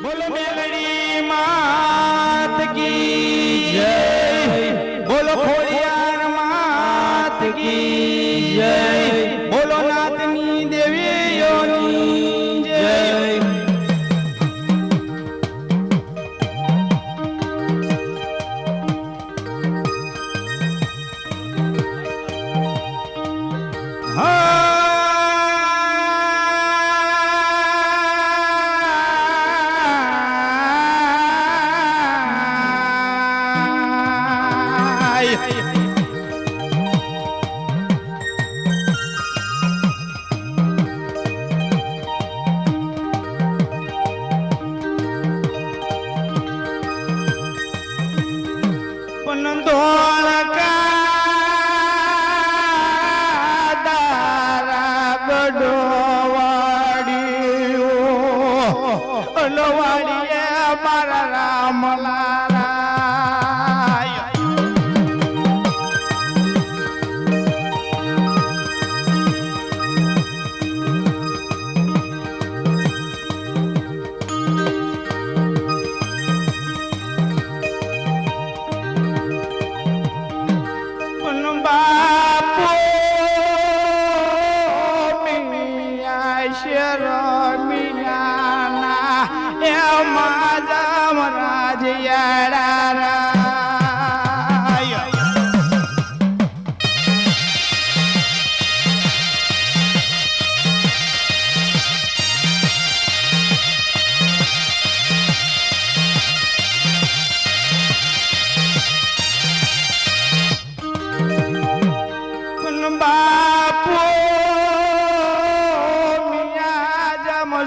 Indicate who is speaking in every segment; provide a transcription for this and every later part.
Speaker 1: बोलो मेलड़ी मात की जय। बोलो खोड़ियार मात की जय। बोलो नातनी देवियोनी जय।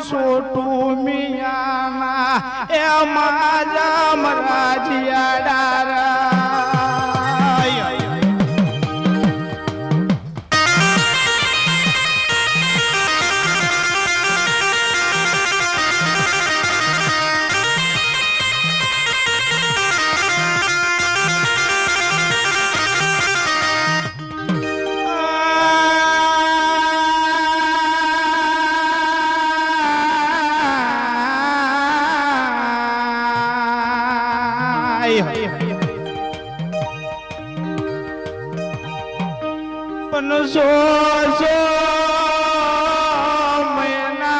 Speaker 1: छोटू मियाना ए माझा मराजिया डारा सो सो मैना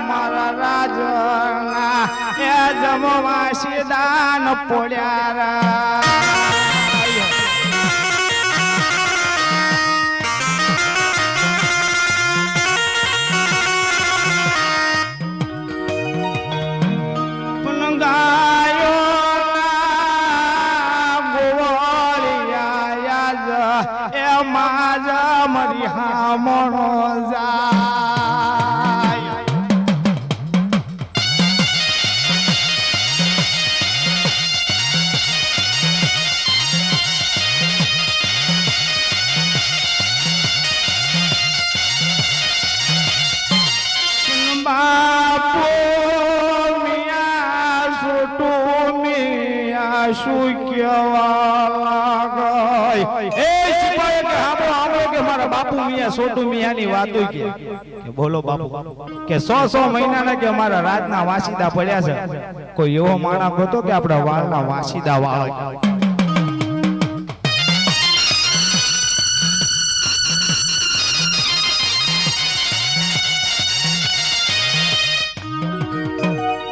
Speaker 1: मारा राजना ए जमवासी दान पोड्यारा छोटू मिया ની વાત કે બોલો બાપુ કે 100 મહિના ના કે અમારા રાજના વાસીદા પડ્યા છે કોઈ એવો માણસ હતો કે આપડા વાળના વાસીદા વાળ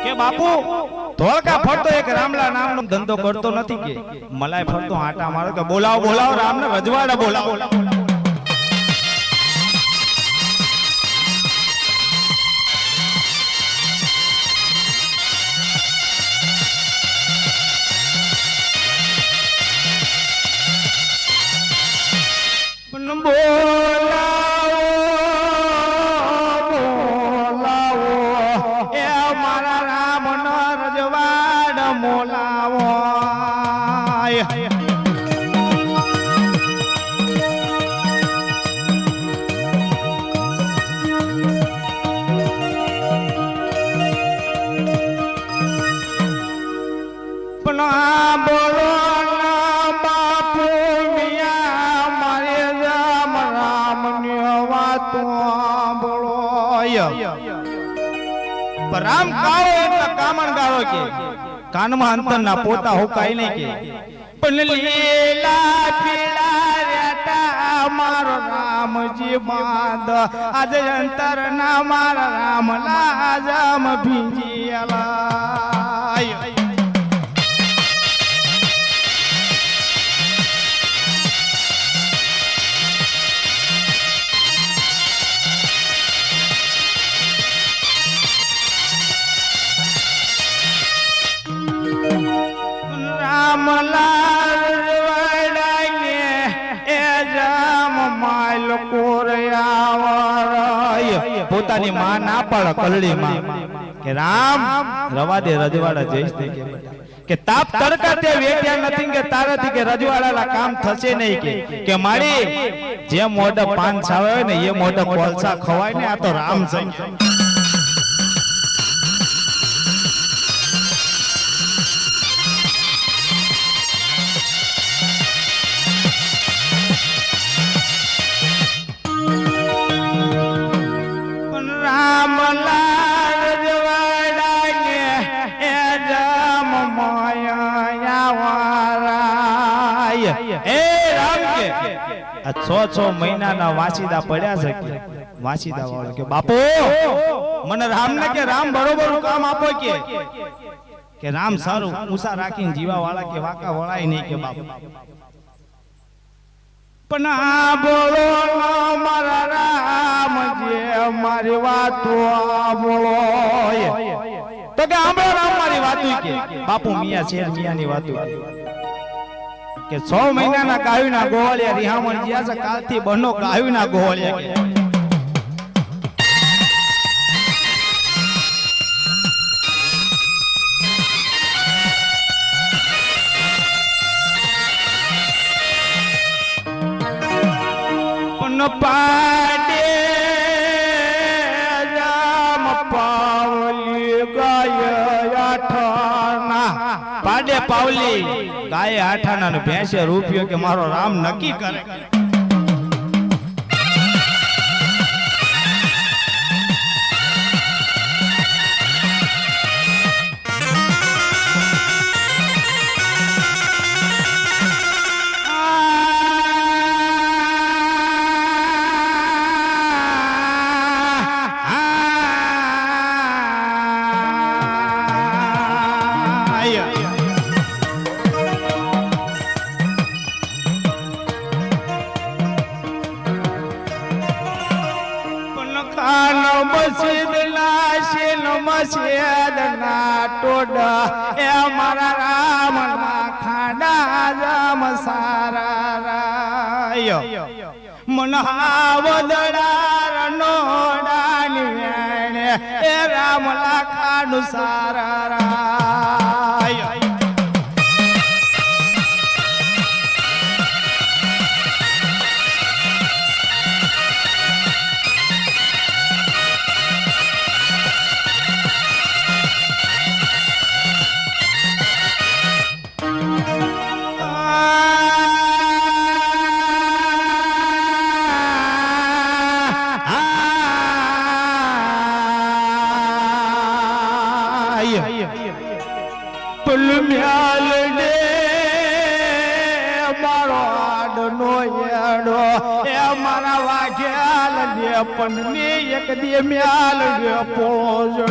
Speaker 1: કે બાપુ ધોળકા ફરતો એક રામલા નામનો ધંધો કરતો નથી કે મલાઈ ફરતો આટા મારો કે બોલાવો બોલાવો રામને રજવાડા બોલાવો રામ કાળો એટલે કામણ ગાળો કે કાનમાં અંતરના પોતા હુકાય નહીં કે પણ લીલા પીળા રેટા મારો રામજી બાંધ આજે અંતરના મારા રામ લાજમ ભીંજીલા પોતાની માં ના પાડે કલડી માં કે રામ રવા દે રજવાડા જઈશ ને કે તાપ તડકા તે વેટ્યા નથી કે તારાથી કે રજવાડાના કામ થશે નહીં કે મારી જે મોઢે પાન છાવે ને એ મોઢે કોલસા ખવાય ને આ તો રામ છે છ મહિનાના વાસીદા પડ્યા છે કે વાસીદા વાળો કે બાપુ મને રામ ને કે રામ બરોબર કામ આપો કે રામ સારું ઊંચા રાખીને જીવા વાળા કે વાકા વળાય નહીં કે બાપુ પણ આ બોલો મારા રામ જે મારી વાતો બોલો તો કે આંબળો રામ મારી વાતો કે બાપુ મિયા શેર મિયાની વાતો કે 6 મહિનાના ગાયુના ગોવાળિયા રિહામણ જ્યાં છે કાલથી બનો ગાયુના ગોવાળિયા પાડે રામ પાવલી ગાય આઠાના પાડે પાવલી ગાય આઠાના ને ભેંસે રૂપિયો કે મારો રામ નક્કી કરે એ મારા રામ ના ખાડા રામ સારા રાય મન હાવદડા નોડાની વેણે એ રામ લાખાનું સારા રાય પણ એક દી મ્યાલ પોળો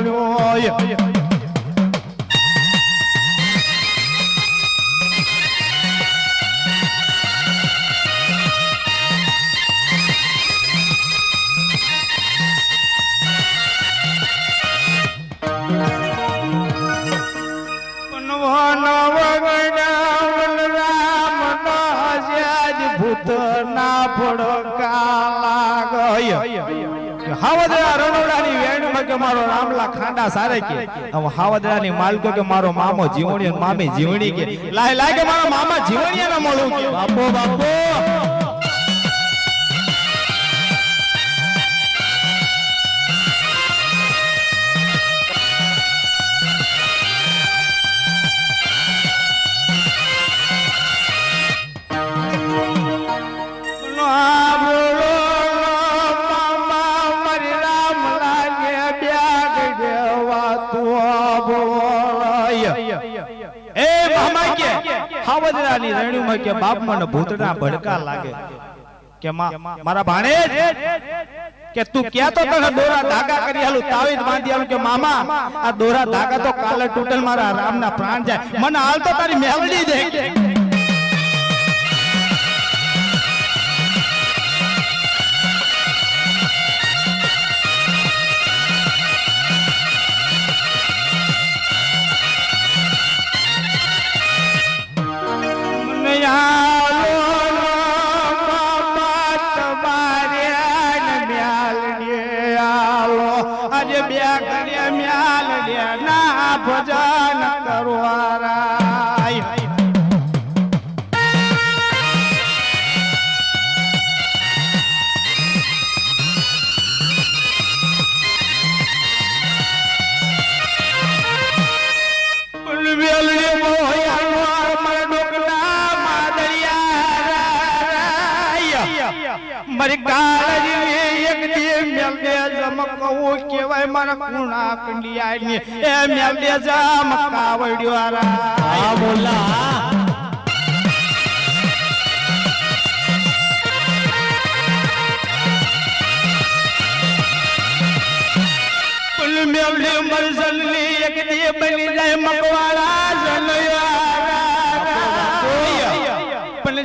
Speaker 1: ભૂત ના ફડકા હાવદરા રણોડાની વેણમાં કે મારો રામલા ખાંડા સારે કે હાવદરાની માલકો કે મારો મામો જીવણી મામી જીવણી કે લાય લાય કે મારો મામા જીવણીયા ના મળું કે બાપો બાપો બોય એ મામા કે હાવજરાની રેણુમાં કે બાપ મને ભૂતના ભડકા લાગે કે મારા ભાણેજ કે તું ક્યાં તો તને દોરા ધાગા કરી હાલું તાવીજ બાંધી હાલું કે મામા આ દોરા ધાગા તો કાલે તૂટેલ મારા રામના પ્રાણ જાય મને હાલ તો તારી મેલડી દે ભજન કરવારાય મારી કાળજી એક દી મેલડે જમકવું કેવાય મારા કુણા કંડિયાની એ મેલડે જમકાવડ્યો આ બોલા મેલડે મરસલની એક દી બની જાય મકવાળા જનયા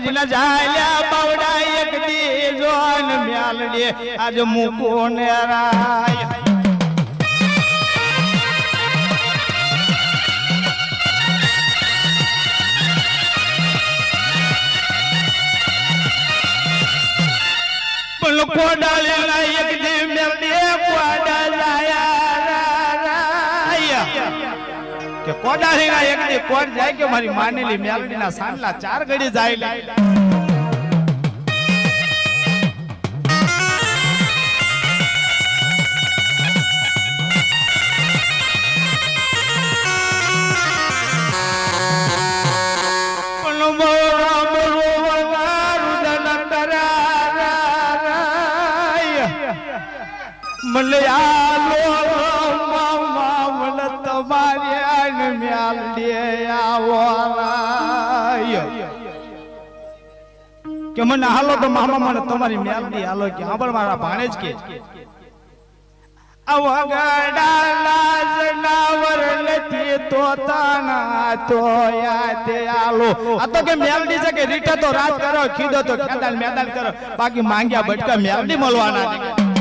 Speaker 1: જીના જાલ્યા બાવડા એક દી જોન મ્યાલડે આજ મૂકો ને રાય પણ કોડાલે ના એક દી મેલડે કોડા જાયા કે કોડાલી ના એક દી કોડ જાય કે મારી માનેલી મેલડી ના સાંડલા 4 ઘડી જાય મને હાલો તો મામા મને તમારી મેલડી હાલો કે હા પણ મારા ભાણે જ કે અવગડાલા જનાવર નથી તોતાના તો યાદે આલો આ તો કે મેલડી છે કે રીટા તો રાત કરો ખીદો તો ખેદાન મેદાન કરો બાકી માંગ્યા બટકા મેલડી મળવાના છે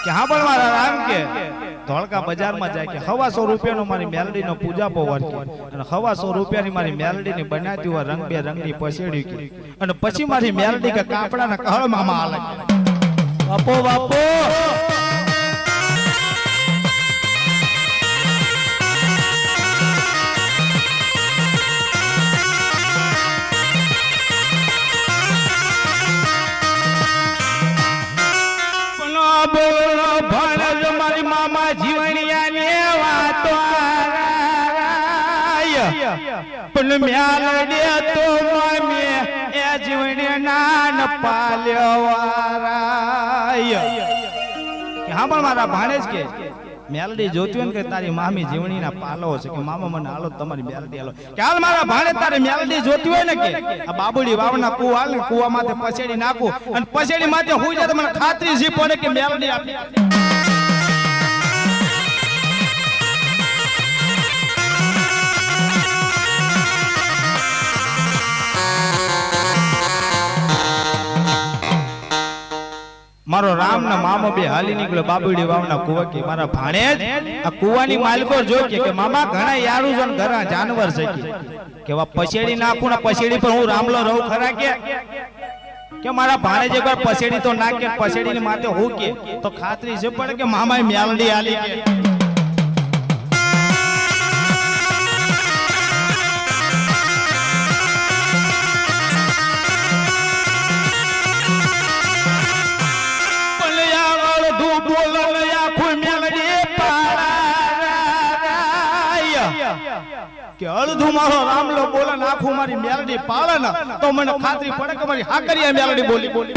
Speaker 1: હા પણ મારા રામ કે ધોળકા બજારમાં જાય કે 100 રૂપિયાનો મારી મેલડી નો પૂજા પવાર કે અને 100 રૂપિયાની મારી મેલડી ની બનાતી હોય રંગબેરંગી પસેડી કે અને પછી મારી મેલડી કે કાપડાના કહળમાં હાલે બાપો બાપો પણ મેલડે તો મે એ જીવને નાન પાલ્યવારાય કે હા પણ મારા ભાણેજ કે મેલડી જોતી હોય કે તારી મામી જીવણીના પાલો છે કે મામા મને હાલો તમારી મેલડી હાલો કે હાલ મારા ભાણે તારી મેલડી જોતી હોય ને કે આ બાબુડી વાવના કુવા હાલ ને કુવા માથે પછેડી નાખું અને પછેડી માથે હુઈ જાય તો મને ખાતરી છે પડે કે મેલડી આપી મારો રામ ના મામો બે હાલી નીકળ્યો બાબુડી વાવના કુવા કે મારા ભાણે આ કુવાની માલકો જો કે મામા ઘણા યારું જન ઘણા જાનવર છે કે વા પછેડી નાખું ને પછેડી પર હું રામલો રહું ખરા કે મારા ભાણે જે એકવાર પછેડી તો નાખે પછેડી ની માથે હું કે તો ખાતરી છે પડે કે મામાએ મેલડી હાલી કે કે અડધું મારો રામલો બોલે ને આખું મારી મેલડી પાળે ને તો મને ખાતરી પડે કે મારી હાકરિયા મેલડી બોલી બોલી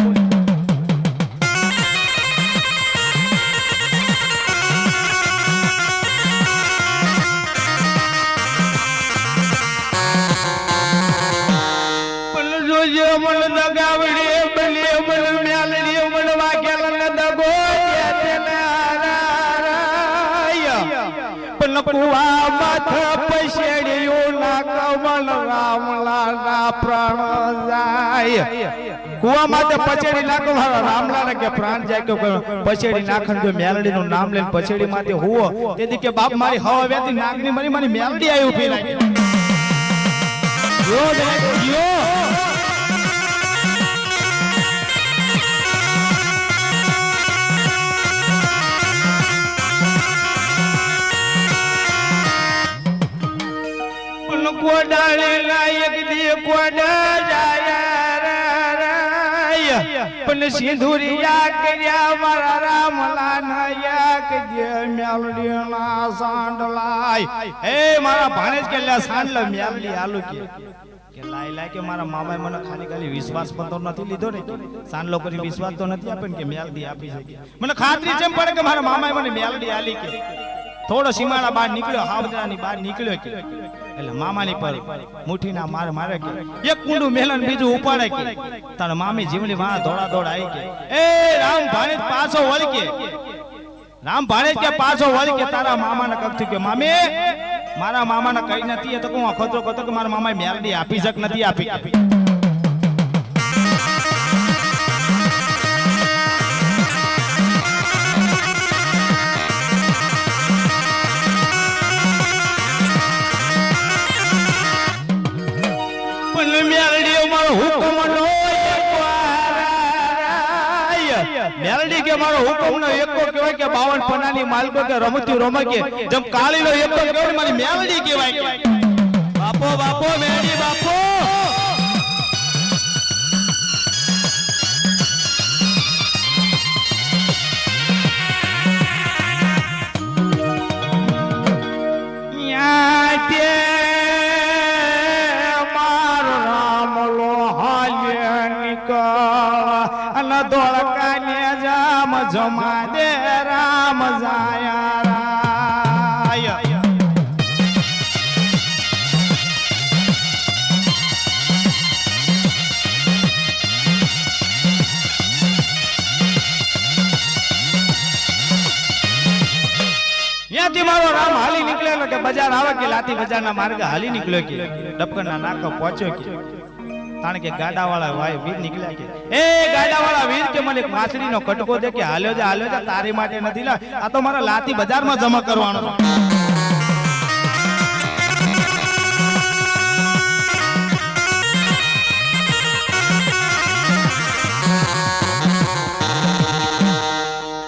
Speaker 1: પણ જોજે મને દગાવડી બને મને મેલડી મને વાકેલ ને દગો પણ કુવા માથે પછેડ્યો ના કમલ રામલા ના પ્રાણ જાય કુવા માથે પછેડી નાખો મારા રામલા ને કે પ્રાણ જાય કે પછેડી નાખન જો મેલડી નું નામ લઈને પછેડી માથે હુઓ તેથી કે બાપ મારી હવા વેતી નાગની મારી મારી મેલડી આવી ઉભી રાખી જો જો કોડાળી લાયક દી કોડા જાય પણ સિંધુરિયા કર્યા મારા રામલા નાયક જે મેલડી ના સાંડલાય એ મારા ભાણેજ કે લે સાંડલા મેલડી આલુ કે લાય લાય કે મારા મામાએ મને ખાલી વિશ્વાસ પણ તો નથી લીધો ને સાંડલો કરી વિશ્વાસ તો નથી આપે ને કે મેલડી આપી શકે મને ખાતરી જેમ પડે કે મારા મામાએ મને મેલડી આલી કે થોડો સીમાડા બહાર નીકળ્યો હાવદરાની બહાર નીકળ્યો કે એટલે મામાની પર મુઠ્ઠીના માર મારે કે એક કુંડું મેલન બીજું ઉપાડે કે તારા મામી જીવની માં દોડા દોડા આવી કે એ રામ ભાણેજ પાછો વળી કે રામ ભાણેજ કે પાછો વળી કે તારા મામાને કગથી કે મામી મારા મામાને કઈ નથી તો હું અખતરો કરતો કે મારા મામાએ મેલડી આપી શક નથી આપી મેલડી કે મારો હુકમ નો એકો કહેવાય કે 52 પનાની માલકો કે રમતી રમકે જેમ કાળી નો એકો કહેવાય મારી મેલડી કહેવાય કે બાપો બાપો મેલડી બાપો જમા દે રામ જાયા રાય ત્યાંથી મારો રામ હાલી નીકળેલો કે બજાર આવે કે લાતી બજારના માર્ગે હાલી નીકળ્યો કે ડબકરના નાકો પહોંચ્યો કે કારણ કે ગાડાવાળા ભાઈ વીર નીકળ્યા કે એ ગાડાવાળા વીર કે મને એક માછલીનો કટકો દે કે હાલ્યો જા તારી માટે નથી લા આ તો મારા લાતી બજારમાં જમા કરવાનો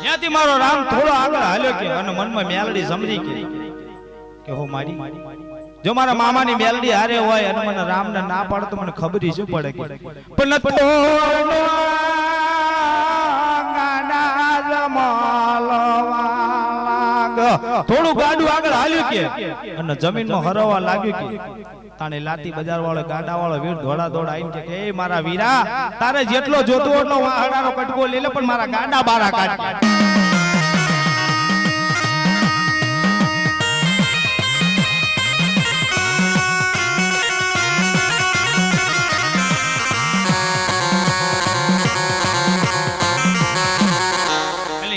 Speaker 1: ત્યાંથી મારો રામ થોડો આગળ હાલ્યો કે અને મનમાં મેલડી સમજી કે હો મારી જો મારા મામાની મેલડી હારે હોય અને મને રામને ના પાડે તો મને ખબર શું પડે કે પણ થોડું ગાડું આગળ હાલ્યું કે અને જમીનમાં હરવા લાગ્યું કે તાણે લાતી બજાર વાળો ગાડા વાળો વીર ધોળા દોડા આવીને કે એ મારા વીરા તારે જેટલો જોતો એટલો વાહડાનો કટકો લઈ લે પણ મારા ગાડા બારા કાઢ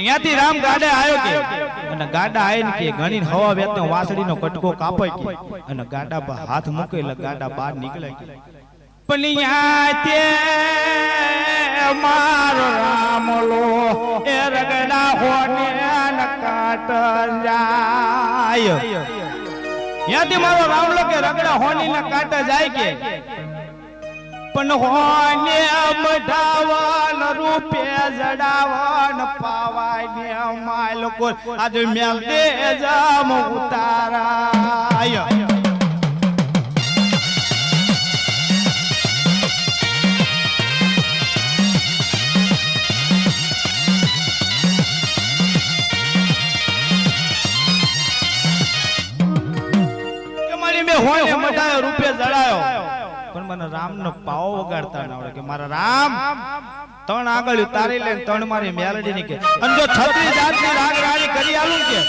Speaker 1: ત્યાંથી રામ ગાડે આવ્યો કે અને ગાડા આવીને કે ઘણી હવા વેતનો વાસળીનો કટકો કાપે કે અને ગાડા પર હાથ મૂકે એટલે ગાડા બહાર નીકળે કે પણ યાતે મારો રામલો એ રગડા હોને ન કાટ જાય ત્યાંથી મારો રામલો કે રગડા હોની ને કાટ જાય કે પણ હોને મઢાવન રૂપે જડાવન પાવાને માલ કો આજ મેલ દે જામ ઉતારાય કે મારી મે હોને મને રામનો પાવો વગાડતા ના આવડે કે મારા રામ ત્રણ આગળ તારી લે ત્રણ મારી મેલડી ની કે અને જો છત્રી જાતની રાગ રાણી કરી આલું કે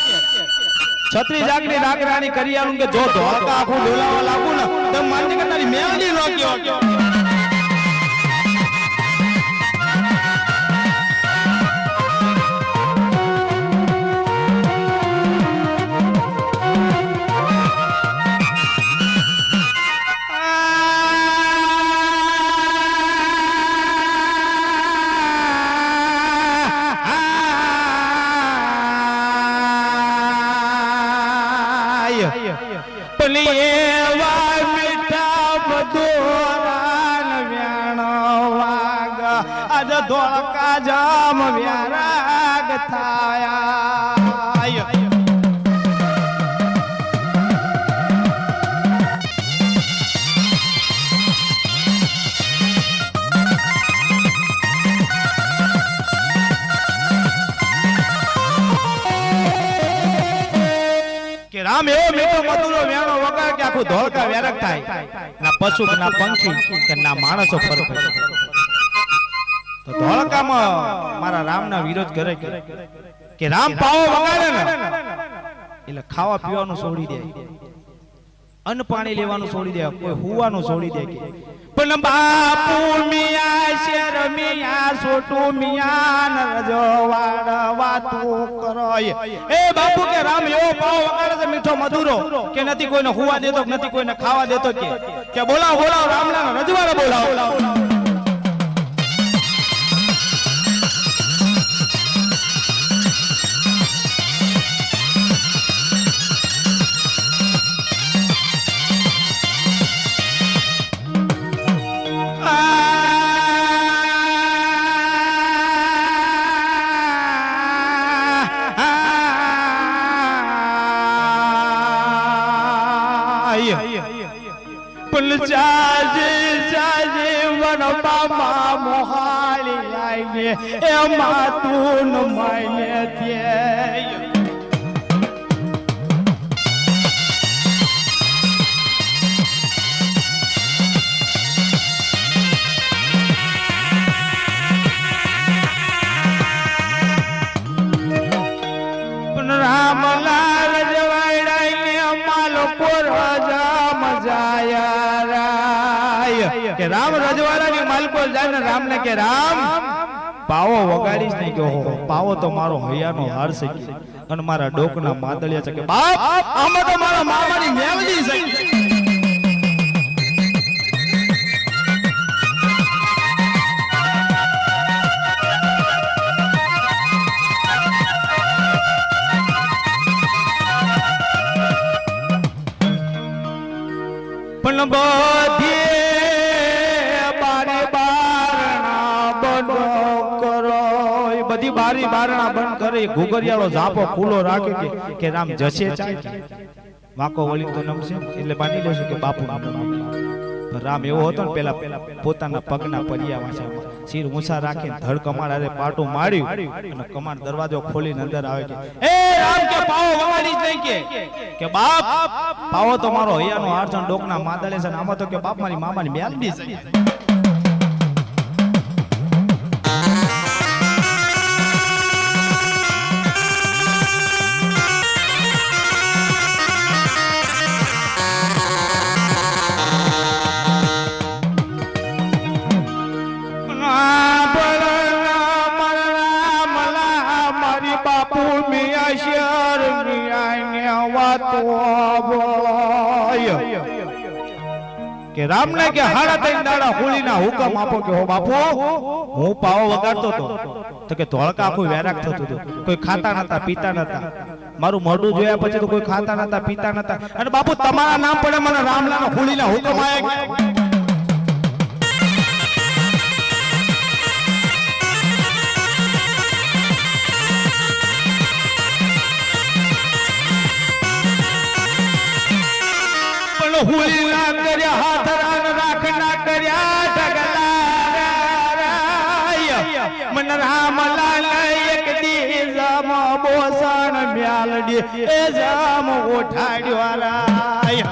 Speaker 1: છત્રી જાતની રાગ રાણી કરી આલું કે જો ધોળકા આખું ડોલાવા લાગુ ને તો મારી કે તારી મેલડી નો કયો ધોળકા જામ વ્યારાગ થાયા કે રામ એવો મીઠો મધુરો વ્યાણો વગાડ કે આખું ધોળકા વ્યારાગ થાય ના પશુ ના પંખી કે ના માણસો ફરક ધોળકામાં મારા રામના વિરોધ કરે કે રામ પાવો વગાડે ને એટલે ખાવા પીવાનું છોડી દે અન્ન પાણી લેવાનું છોડી દે કોઈ હુવાનું છોડી દે કે પણ બાપુ મિયા શેર મિયા છોટુ મિયા નરજવાડ વાતું કરો એ બાપુ કે રામ એવો પાવો વગાડે છે મીઠો મધુરો કે નથી કોઈને હુવા દેતો નથી કોઈને ખાવા દેતો કે બોલાવો રામલાનો રજવાડો બોલાવો એમાં તું મને ધ્યેય રામલાલ જવાડાઈ માલકો રાજા મજાયા રાય કે રામ રજવાડાની માલકો જાય ને રામ ને કે રામ પાવો વગાડીશ નહીં કે ઓહો પાવો તો મારો હૈયાનો હાર છે અને મારા ડોકના માદળિયા છે કે બાપ આમાં તો મારા મામાની મેલડી છે પણ બધી બધી બારી બારણા બંધ કરે ઘુઘરિયાળો ઝાપો ખુલ્લો રાખે કે રામ જશે વાંકો વળી તો નમશે એટલે માની લેશે કે બાપુ રામ એવો હતો ને પેલા પોતાના પગના પરિયા વાંચા શિર ઊંચા રાખીને ધડ કમાડ આરે પાટું માર્યું અને કમાડ દરવાજો ખોલીને અંદર આવે કે એ રામ કે પાવો વગાડી જ નહીં કે બાપ પાવો તો મારો હૈયાનો હારસન ડોકના માદળે છે આમાં તો કે બાપ મારી મામાની મેલડી છે કે રામ ને કે હાડા ત્રણ દાડા હોળીના હુકમ આપો કે હો બાપુ હું પાવો વગાડતો તો કે ધોળકા આખું વેરાક થતું હતું કોઈ ખાતા નતા પીતા નતા મારું મોઢું જોયા પછી તો કોઈ ખાતા નતા પીતા નતા અને બાપુ તમારા નામ પડે મને રામલાનો હોળીના હુકમ આયા હુલી ના કર્યા હાથ રાન રાખ ના કર્યા ઢગલા મન રામલાલ એક દી જામ બોસણ મ્યાલડી એ જામ ઉઠાડ્યો રાય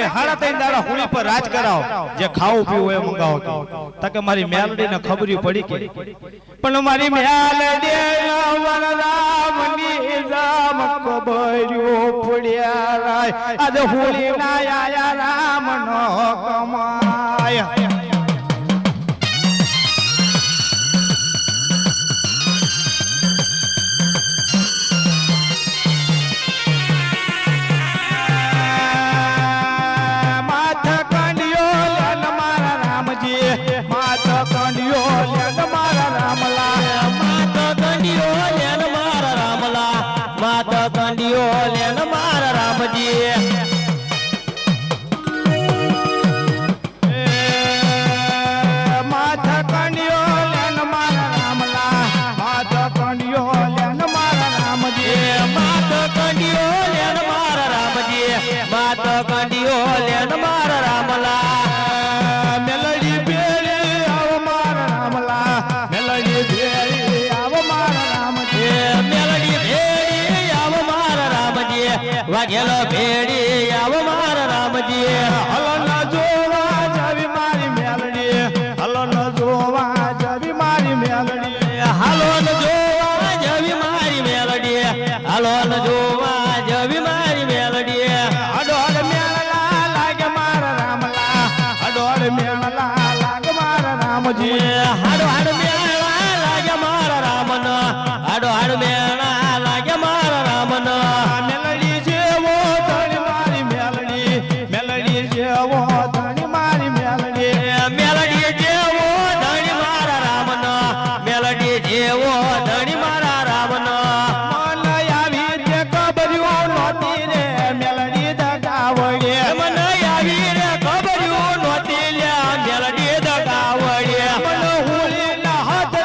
Speaker 1: હાડા ત્રણ દાડા હોળી પર રાજ કરાવો જે ખાવું પીવું એ મંગાવો તાકે મારી મેલડી ને ખબરી પડી કે પણ મારી મેલડી રામની રામ ખબર્યું પડ્યા રાય આજ હોળી ના આયા રામ નો કમાય
Speaker 2: વાઘેલો ભેડી આવો મારા રામજી
Speaker 1: હલો ન જોવા જવી મારી મેલડી હલો ન જોવા જવી મારી મેલડી
Speaker 2: હાલો ન જોવા જવી મારી મેલડી હાલો ન જોવા જવી મારી મેલડી
Speaker 1: અડોળ મેળલા લાગે મારા રામલા અડોળ મેળલા લાગે મારા રામજી
Speaker 2: હાડો હાડ મેળા લાગે મારા રામન હાડો હાડ મેળા લાગે મારા રામન
Speaker 1: મેલડી જેવો ધણી મારી મેલડી મેલડી જેવો ધણી મારી મેલડી
Speaker 2: મેલડી જેવો ધણી મારા રામન મેલડી જેવો ધણી મારા રામન
Speaker 1: મન આવી તે કબર્યું નોતી રે મેલડી દગાવડે
Speaker 2: મન આવી રે ખબર્યું નોતી લ્યા મેલડી દગાવડે
Speaker 1: મન હોળી ના હાથ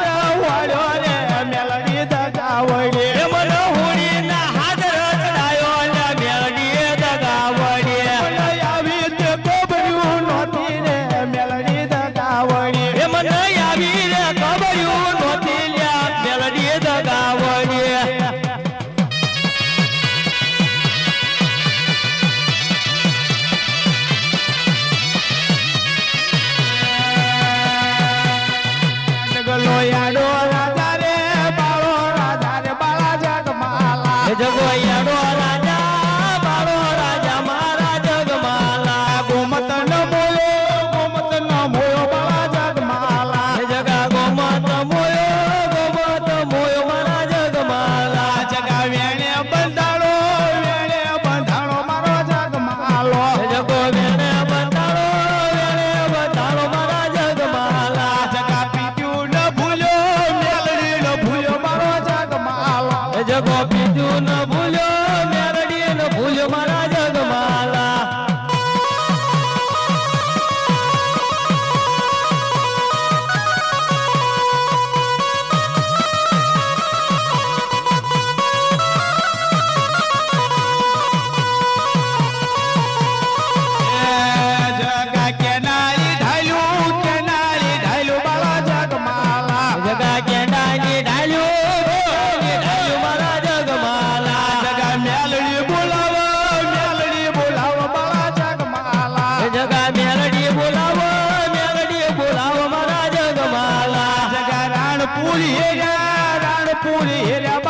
Speaker 1: વાળ્યો રે મેલડી દગાવડે
Speaker 2: મન હોળી ના હાથ રચડાયો લ્યા મેલડી દગાવડે
Speaker 1: મન આવી તે કબર્યું નોતી રે મેલડી દગાવડે
Speaker 2: મન આવી રે ખબર્યું નોતી લ્યા મેલડી દગાવડે
Speaker 1: ગલો યાડો રાજા રે બાળો રાજા રે બાળા જગમાલા
Speaker 2: જગોયાડો રાજા બાળો રાજા મારા જગમાલા
Speaker 1: ગોમત ન મોયો બાળા જગમાલા
Speaker 2: જગા ગોમત મોયો મારા જગમાલા
Speaker 1: જગા વેણે બંધાણો મારો જગમાલો
Speaker 2: જગો વેણે બંધાણો મારા જગમાલા
Speaker 1: જગા પીટ્યું ન ભૂલ્યો મેલડી ન ભૂલ્યો મારો જગમાલો
Speaker 2: જગો પીધું ન ભૂલ્યો મેરડી ન ભૂલ્યો મારા જગમાલા
Speaker 1: જગા કેનારી ઢાલ્યું બાળા જગમાલા
Speaker 2: જગા કેંડાની ઢાલ્યું મારા જગમાલા
Speaker 1: જગા મેલડી બોલાવો બાળા જગમાલા
Speaker 2: જગા મેલડી બોલાવો મારા જગમાલા
Speaker 1: જગા રાણપુરી હેર્યા